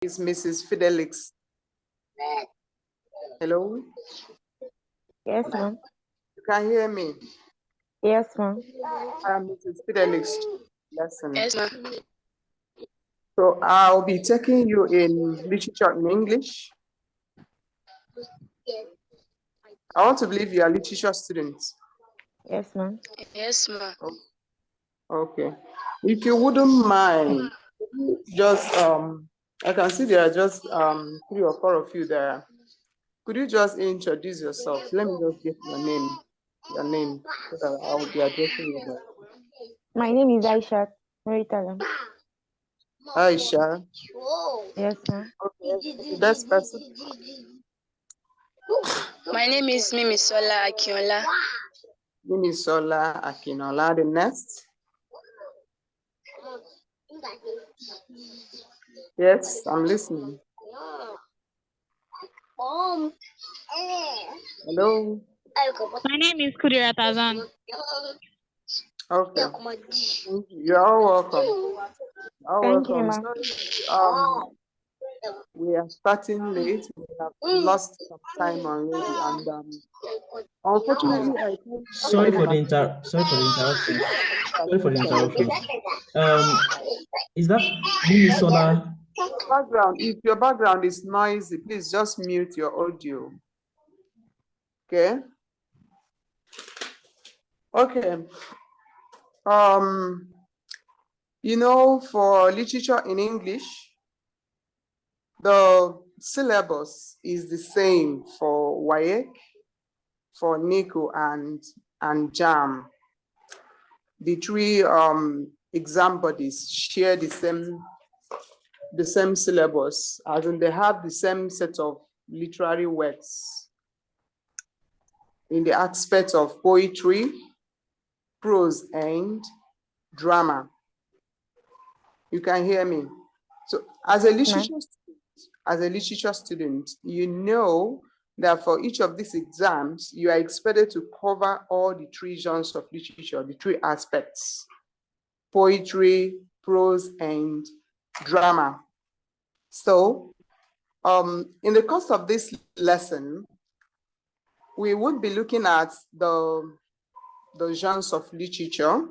is Mrs. Fidelix. Hello? Yes, ma'am. You can hear me? Yes, ma'am. I'm Mrs. Fidelix. Lesson. Yes, ma'am. So I'll be taking you in literature in English. I want to believe you are literature students. Yes, ma'am. Yes, ma'am. Okay. If you wouldn't mind, just I can see there are just 3 or 4 of you there. Could you just introduce yourself? Let me just get your name. Your name, so that I will be addressing you there. My name is Aisha Maritala. Aisha. Yes, ma'am. Okay. Best person. My name is Mimisola Akinola. Mimisola Akinola. The next. Yes, I'm listening. Hello. My name is Kudira Tazan. Okay. You're all welcome. Thank you, ma'am. So, we are starting late. We have lost some time already, and unfortunately, I can't. Sorry for the interruption. Sorry for the interruption. Is that Mimisola? Background. If your background is noisy, please just mute your audio. Okay. Okay. You know, for literature in English, the syllabus is the same for WAEC, for NECO, and JAM. The 3 exam bodies share the same syllabus, as in they have the same set of literary works in the aspect of poetry, prose, and drama. You can hear me. So as a literature student, you know that for each of these exams, you are expected to cover all the 3 genres of literature, the 3 aspects: poetry, prose, and drama. So in the course of this lesson, we would be looking at the genres of literature.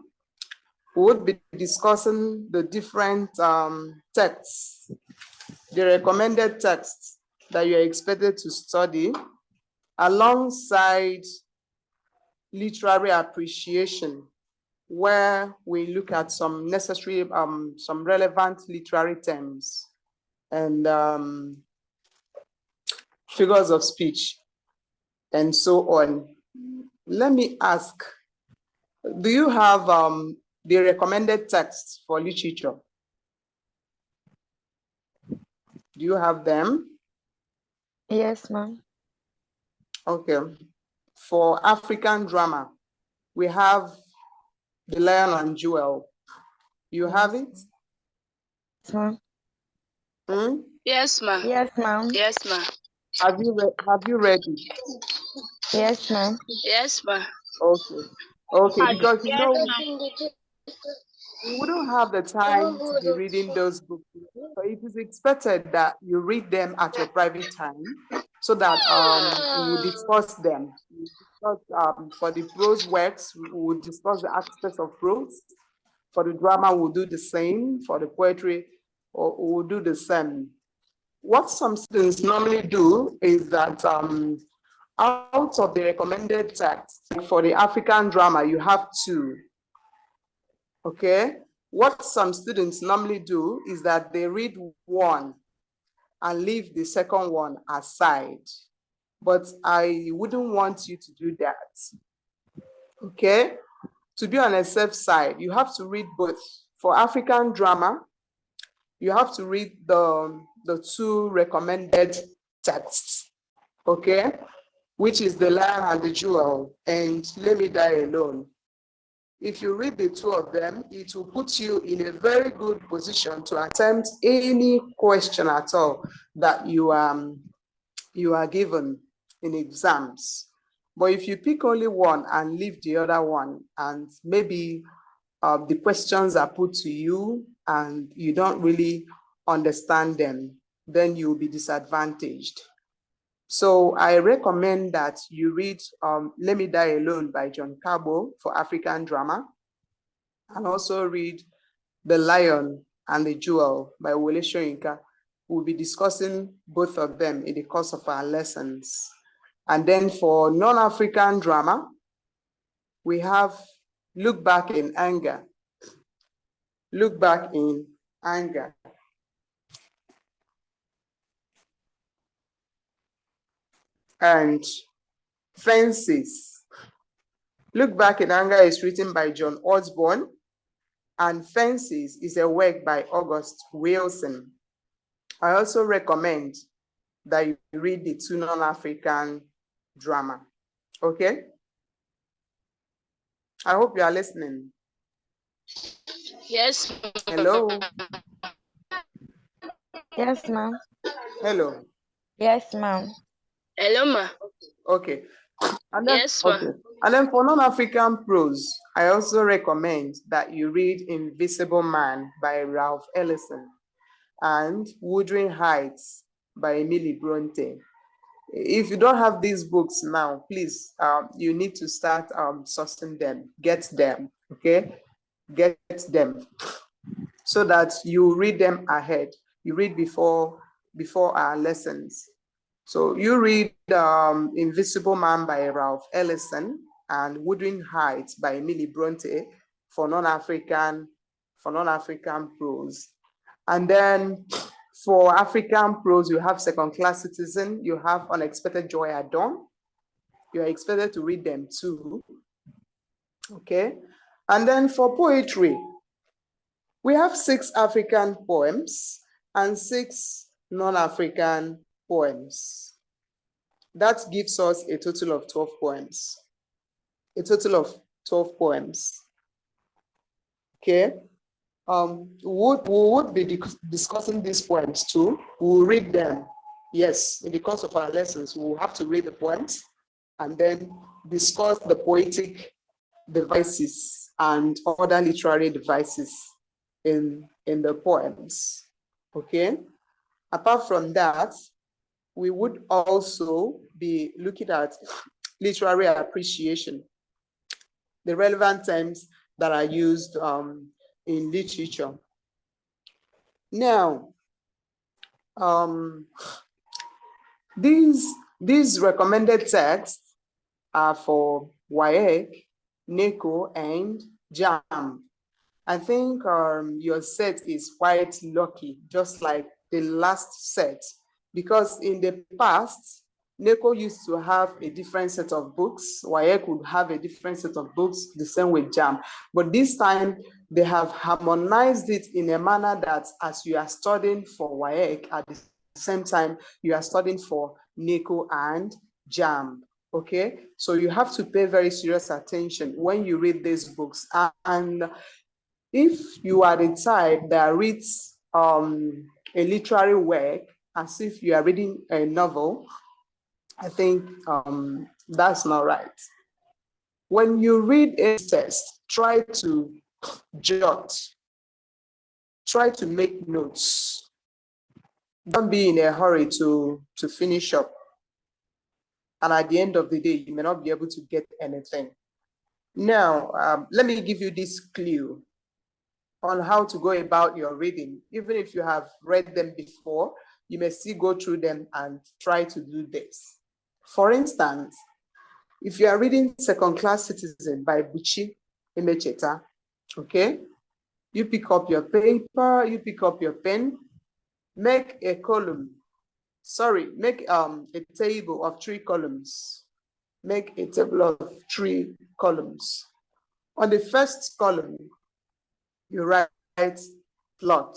We would be discussing the different texts, the recommended texts that you are expected to study, alongside literary appreciation, where we look at some necessary, some relevant literary terms and figures of speech, and so on. Let me ask, do you have the recommended texts for literature? Do you have them? Yes, ma'am. Okay. For African drama, we have The Lion and Jewel. You have it? Yes, ma'am. Hmm? Yes, ma'am. Yes, ma'am. Yes, ma'am. Have you read it? Yes, ma'am. Yes, ma'am. Okay. Okay, because you Yes, know, ma'am. we wouldn't have the time to be reading those books. So it is expected that you read them at your private time, so that we will discuss them. Because, for the prose works, we will discuss the aspects of prose. For the drama, we'll do the same. For the poetry, we'll do the same. What some students normally do is that out of the recommended text, for the African drama, you have 2. Okay? What some students normally do is that they read one and leave the second one aside. But I wouldn't want you to do that. Okay? To be on a safe side, you have to read both. For African drama, you have to read the 2 recommended texts. Okay? Which is The Lion and the Jewel and Let Me Die Alone. If you read the 2 of them, it will put you in a very good position to attempt any question at all that you are given in exams. But if you pick only one and leave the other one, and maybe the questions are put to you and you don't really understand them, then you'll be disadvantaged. So I recommend that you read Let Me Die Alone by John Cabo for African drama, and also read The Lion and the Jewel by Wole Soyinka. We'll be discussing both of them in the course of our lessons. And then for non-African drama, we have Look Back in Anger. Look Back in Anger. And Fences. Look Back in Anger is written by John Osborne, and Fences is a work by August Wilson. I also recommend that you read the two non-African drama. Okay? I hope you are listening. Yes. Hello? Yes, ma'am. Hello? Yes, ma'am. Hello, ma. Okay. And then, Yes, ma. okay. And then for non-African prose, I also recommend that you read Invisible Man by Ralph Ellison and Wuthering Heights by Emily Bronte. If you don't have these books now, please, you need to start sourcing them, get them, okay? Get them so that you read them ahead. You read before our lessons. So you read Invisible Man by Ralph Ellison and Wuthering Heights by Emily Bronte for non-African prose. And then for African prose, you have Second Class Citizen, you have Unexpected Joy at Dawn. You are expected to read them too. Okay. And then for poetry, we have 6 African poems and 6 non-African poems. That gives us a total of 12 poems. A total of 12 poems. Okay. We would be discussing these poems too. We'll read them. Yes, in the course of our lessons, we'll have to read the poems and then discuss the poetic devices and other literary devices in the poems. Okay. Apart from that, we would also be looking at literary appreciation, the relevant terms that are used in literature. Now, these recommended texts are for WAEC, NECO, and JAM. I think your set is quite lucky, just like the last set, because in the past, NECO used to have a different set of books. WAEC would have a different set of books, the same with JAM. But this time, they have harmonized it in a manner that as you are studying for WAEC, at the same time, you are studying for NECO and JAM. Okay, so you have to pay very serious attention when you read these books. And if you are the type that reads a literary work as if you are reading a novel, I think that's not right. When you read a text, try to jot, try to make notes. Don't be in a hurry to finish up. And at the end of the day, you may not be able to get anything. Now, let me give you this clue on how to go about your reading. Even if you have read them before, you may still go through them and try to do this. For instance, if you are reading Second Class Citizen by Buchi Emecheta, okay, you pick up your paper, you pick up your pen, make a column. Sorry, make a table of 3 columns. Make a table of 3 columns. On the first column, you write plot.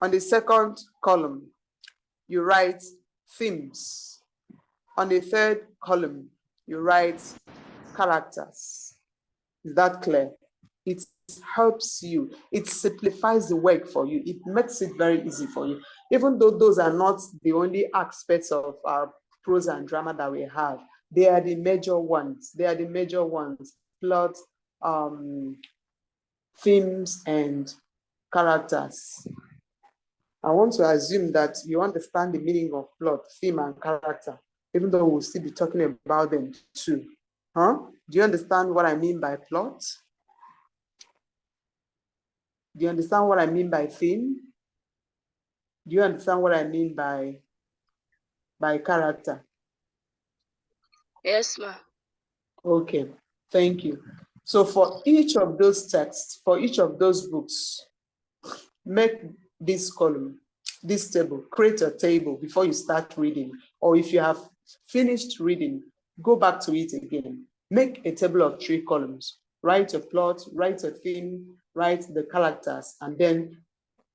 On the second column, you write themes. On the third column, you write characters. Is that clear? It helps you. It simplifies the work for you. It makes it very easy for you. Even though those are not the only aspects of our prose and drama that we have, they are the major ones. They are the major ones. Plot, themes, and characters. I want to assume that you understand the meaning of plot, theme, and character, even though we'll still be talking about them too. Huh? Do you understand what I mean by plot? Do you understand what I mean by theme? Do you understand what I mean by character? Yes, ma'am. Okay, thank you. So for each of those texts, for each of those books, make this column, this table, create a table before you start reading. Or if you have finished reading, go back to it again. Make a table of 3 columns. Write a plot, write a theme, write the characters, and then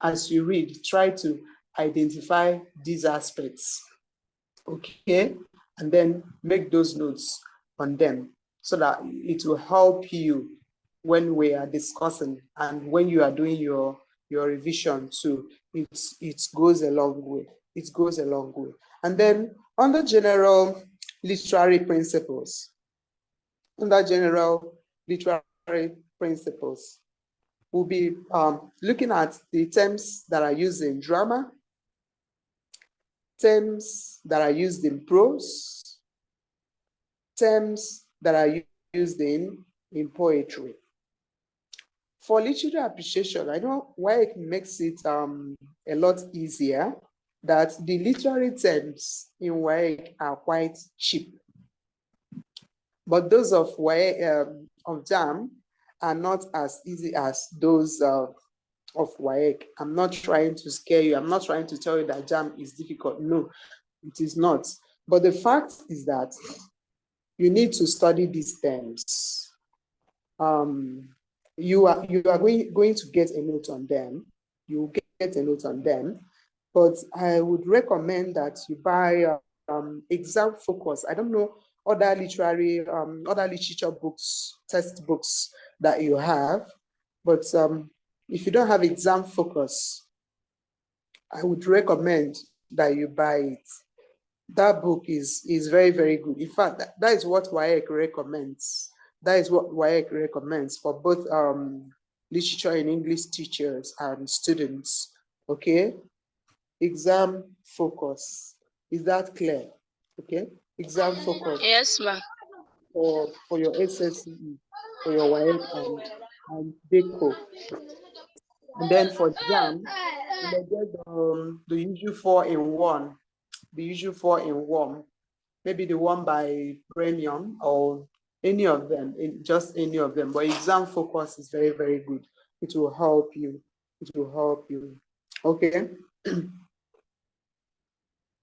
as you read, try to identify these aspects, okay? And then make those notes on them so that it will help you when we are discussing and when you are doing your revision too. It goes a long way. It goes a long way. And then under general literary principles, we'll be looking at the terms that are used in drama, terms that are used in prose, terms that are used in poetry. For literature appreciation, I know why it makes it a lot easier, that the literary terms in WAEC are quite cheap. But those of JAM are not as easy as those of WAEC. I'm not trying to scare you. I'm not trying to tell you that JAM is difficult. No, it is not. But the fact is that you need to study these terms. You are going to get a note on them. You will get a note on them. But I would recommend that you buy exam focus. I don't know other literature books, textbooks that you have, but if you don't have exam focus, I would recommend that you buy it. That book is very, very good. In fact, that is what WAEC recommends. That is what WAEC recommends for both literature and English teachers and students. Okay, exam focus. Is that clear? Okay, exam focus. Yes, ma'am. For your SSCE, for your WAEC and NECO. And then for JAM, you may get the usual 4-in-1, the usual 4-in-1, maybe the one by premium or any of them, just any of them. But exam focus is very, very good. It will help you. It will help you. Okay.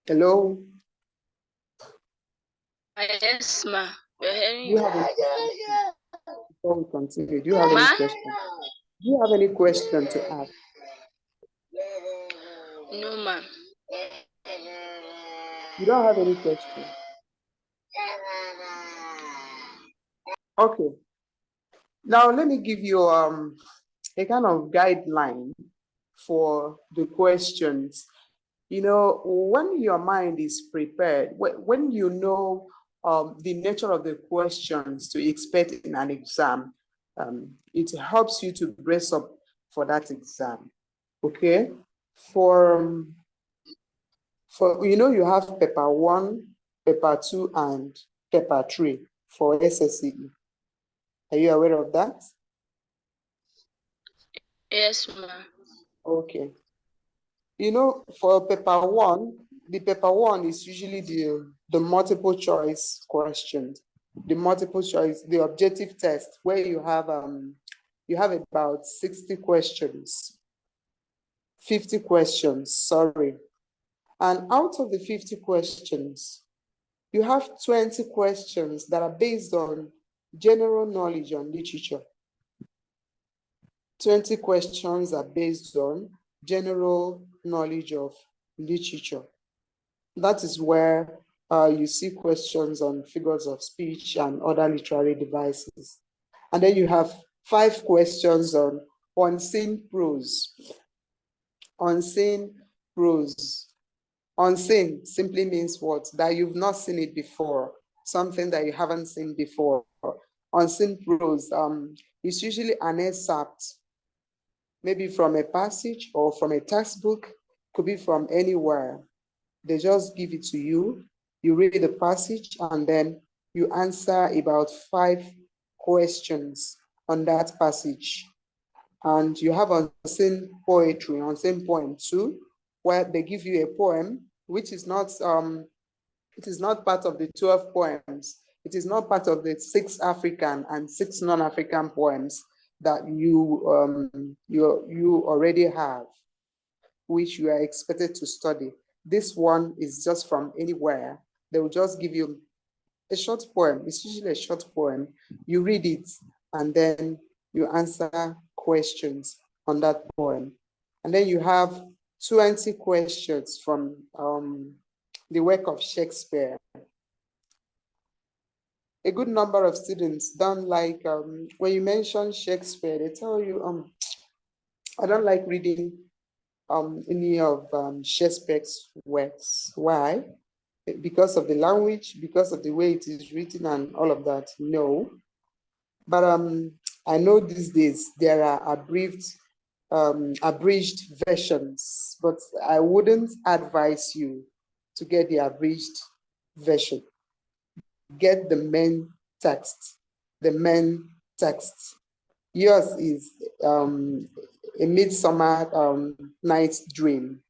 Hello. Yes, ma'am. We're hearing Do you you. have any before we continue? Do you have any question? Do you have any question to ask? No, ma'am. You don't have any question. Okay. Now let me give you a kind of guideline for the questions. You know, when your mind is prepared, when you know the nature of the questions to expect in an exam, it helps you to brace up for that exam. Okay, for you have paper 1, paper 2, and paper 3 for SSCE. Are you aware of that? Yes, ma'am. Okay. You know, for paper 1, the paper 1 is usually the multiple choice questions, the multiple choice, the objective test, where you have about 60 questions, 50 questions, sorry. And out of the 50 questions, you have 20 questions that are based on general knowledge on literature. 20 questions are based on general knowledge of literature. That is where you see questions on figures of speech and other literary devices. And then you have 5 questions on unseen prose. Unseen prose. Unseen simply means what? That you've not seen it before, something that you haven't seen before. Unseen prose is usually an excerpt, maybe from a passage or from a textbook, could be from anywhere. They just give it to you. You read the passage and then you answer about 5 questions on that passage. And you have unseen poetry, unseen poem too, where they give you a poem, which is not, it is not part of the 12 poems. It is not part of the 6 African and 6 non-African poems that you already have, which you are expected to study. This one is just from anywhere. They will just give you a short poem. It's usually a short poem. You read it and then you answer questions on that poem. And then you have 20 questions from the work of Shakespeare. A good number of students don't like, when you mention Shakespeare, they tell you, I don't like reading any of Shakespeare's works. Why? Because of the language, because of the way it is written and all of that? No. But I know these days there are abridged versions, but I wouldn't advise you to get the abridged version. Get the main text, the main text. Yours is A Midsummer Night's Dream.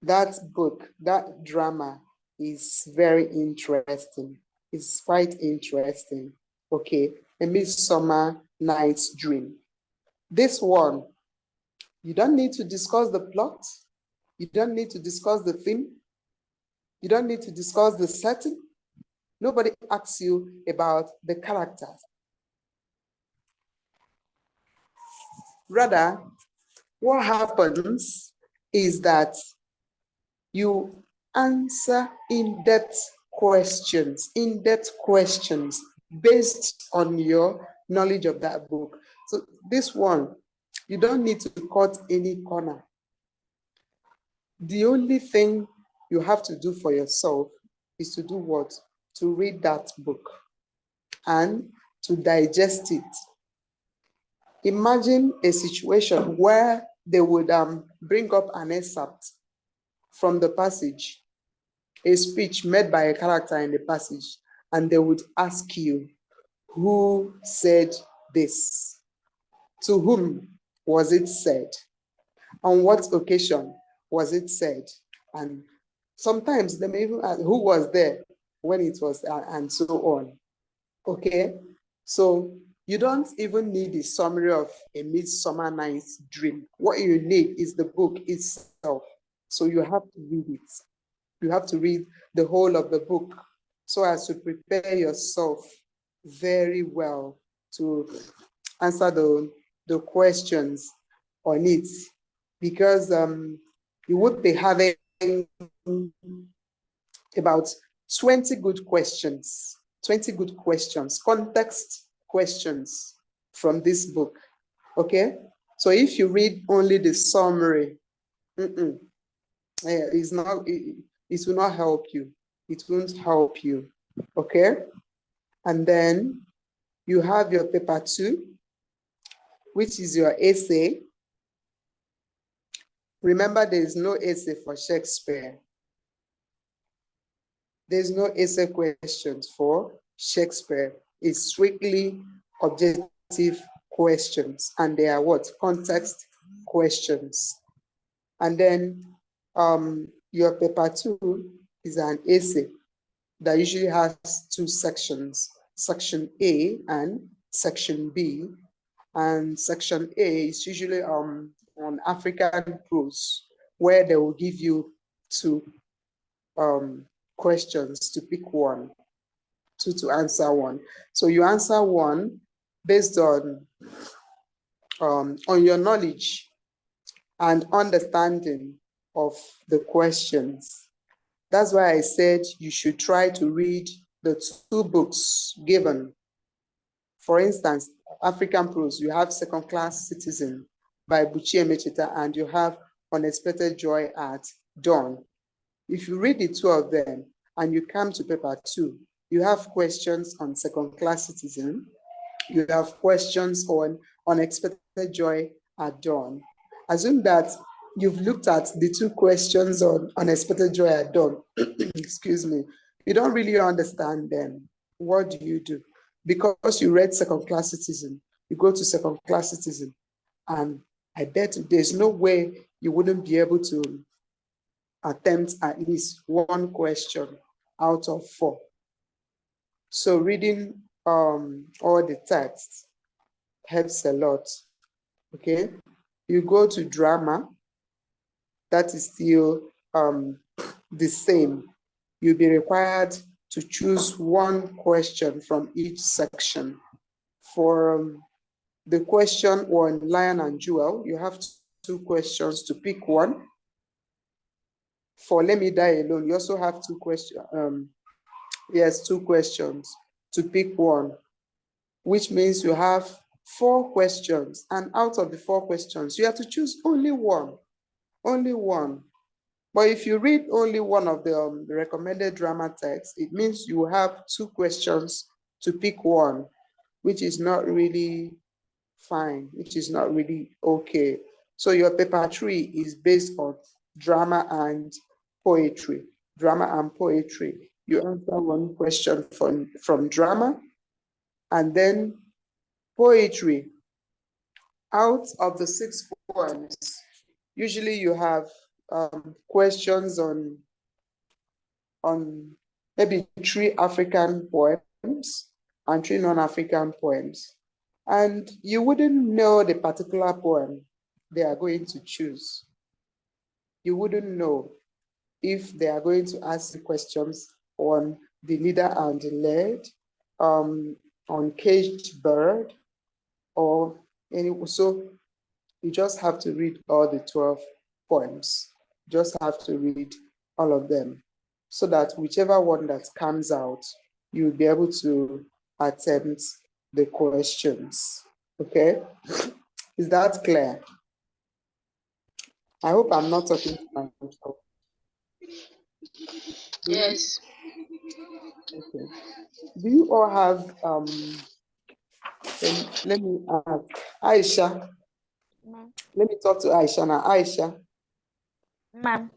That book, that drama is very interesting. It's quite interesting. Okay, A Midsummer Night's Dream. This one, you don't need to discuss the plot. You don't need to discuss the theme. You don't need to discuss the setting. Nobody asks you about the characters. Rather, what happens is that you answer in-depth questions based on your knowledge of that book. So this one, you don't need to cut any corner. The only thing you have to do for yourself is to do what? To read that book and to digest it. Imagine a situation where they would bring up an excerpt from the passage, a speech made by a character in the passage, and they would ask you, who said this? To whom was it said? On what occasion was it said? And sometimes they may even ask, who was there when it was, and so on. Okay, so you don't even need a summary of A Midsummer Night's Dream. What you need is the book itself. So you have to read it. You have to read the whole of the book so as to prepare yourself very well to answer the questions on it. Because you would be having about 20 good questions, context questions from this book, okay? So if you read only the summary, it will not help you. It won't help you, okay? And then you have your paper 2, which is your essay. Remember, there is no essay for Shakespeare. There's no essay questions for Shakespeare. It's strictly objective questions, and they are what? Context questions. And then your paper 2 is an essay that usually has 2 sections, section A and section B. And section A is usually on African prose, where they will give you 2 questions to pick one, 2 to answer one. So you answer one based on your knowledge and understanding of the questions. That's why I said you should try to read the 2 books given. For instance, African prose, you have Second Class Citizen by Buchi Emecheta, and you have Unexpected Joy at Dawn. If you read the 2 of them and you come to paper 2, you have questions on Second Class Citizen, you have questions on Unexpected Joy at Dawn. Assume that you've looked at the 2 questions on unexpected joy at dawn, excuse me, you don't really understand them. What do you do? Because you read second class citizen, you go to second class citizen, and I bet there's no way you wouldn't be able to attempt at least 1 question out of 4. So reading all the texts helps a lot. Okay, you go to drama, that is still the same. You'll be required to choose 1 question from each section. For the question on Lion and Jewel, you have 2 questions to pick 1. For Let Me Die Alone, you also have 2 questions. Yes, 2 questions to pick 1, which means you have 4 questions. And out of the 4 questions, you have to choose only 1. Only 1. But if you read only 1 of the recommended drama text, it means you have 2 questions to pick 1, which is not really fine, which is not really okay. So your paper 3 is based on drama and poetry. Drama and poetry. You answer 1 question from drama, and then poetry. Out of the 6 poems, usually you have questions on maybe 3 African poems and 3 non-African poems. And you wouldn't know the particular poem they are going to choose. You wouldn't know if they are going to ask you questions on the leader and the led, on caged bird, or any. So you just have to read all the 12 poems. Just have to read all of them, so that whichever one that comes out, you'll be able to attempt the questions. Okay? Is that clear? I hope I'm not talking to myself. Yes. Okay. Do you all have let me ask Aisha. Ma'am. Let me talk to Aisha now. Aisha, Ma'am.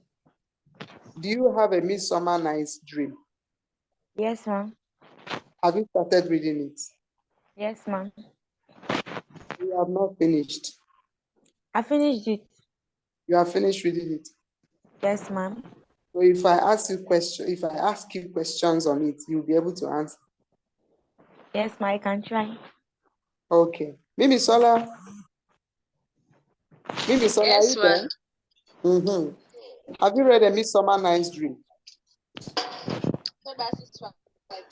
do you have a Midsummer Night's Dream? Yes, ma'am. Have you started reading it? Yes, ma'am. You have not finished. I finished it. You have finished reading it. Yes, ma'am. So if I ask you questions on it, you'll be able to answer. Yes, ma'am. I can try. Okay. Mimi Sola, are Yes, you ma. there? Mm-hmm. Have you read A Midsummer Night's Dream?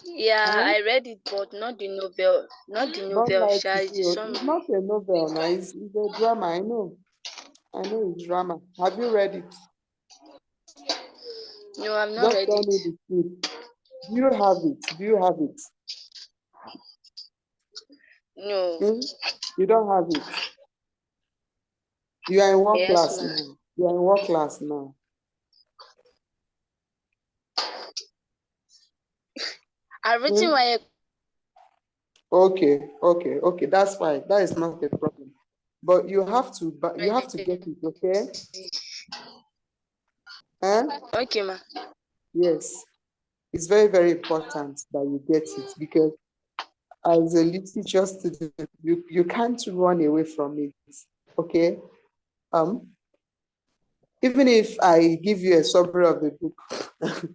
Yeah, Huh? I read it, but not the novel. Not the Don't novel, lie Sha. to It's the you. summary. It's not a novel now. It's a drama. I know it's drama. Have you read it? No, I've not Just read tell me it. the truth. Do you have it? Do you have it? No. Hmm? You don't have it. You are in what Yes, class ma. now? You are in what class now? I've written Hmm? my Okay. That's fine. That is not a problem. But you have to get it, okay? Huh? Okay, ma. Yes. It's very, very important that you get it, because as a literature student, you can't run away from it. Okay? Even if I give you a summary of the book,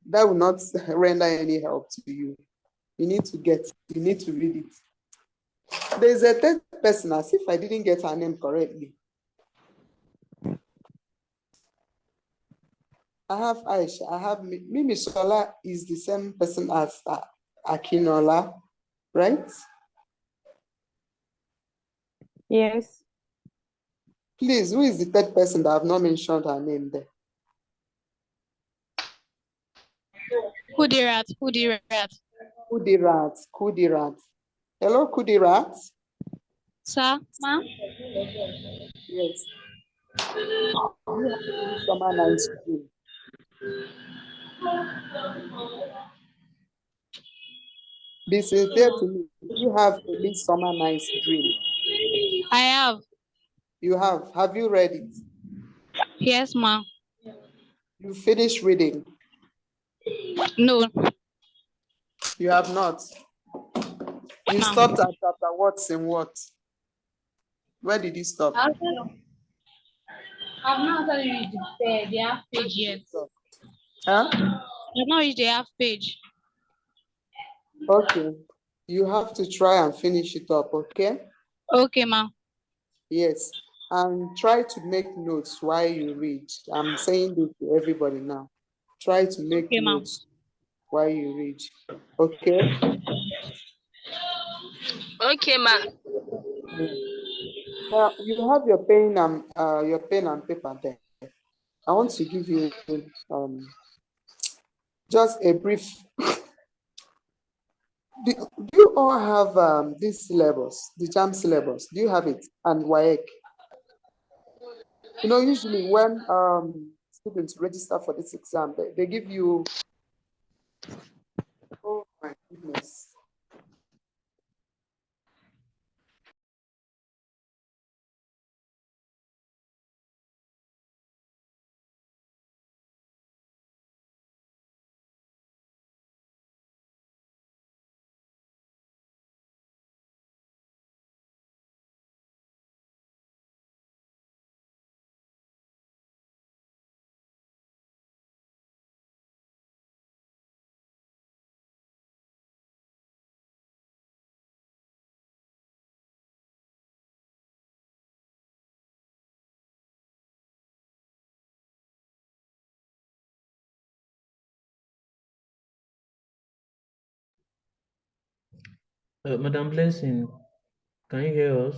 that will not render any help to you. You need to read it. There's a third person, as if I didn't get her name correctly. I have Aisha, I have Mimi Sola is the same person as Akinola, right? Yes. Please, who is the third person that I have not mentioned her name there? Kudirat, Kudirat. Kudirat. Hello, Kudirat. Sir, ma'am? Yes. You have a Midsummer Night's Dream. Be sincere to me. You have a Midsummer Night's Dream. I have. You have. Have you read it? Yes, ma'am. You finished reading? No, You have not. You ma'am. stopped at chapter what's in what? Where did you stop? I've not actually read the half page yet. Huh? I've not reached the half page. Okay. You have to try and finish it up, okay? Okay, ma'am. Yes. And try to make notes while you read. I'm saying this to everybody now. Try to make Okay, ma'am. notes while you read. Okay? Okay, ma. Yeah. Now you have your pen and paper there. I want to give you just a brief. Do you all have this syllabus, the JAM syllabus? Do you have it? And WAEC? You know, usually when students register for this exam, they give you, oh my goodness. Madam Blessing, can you hear us?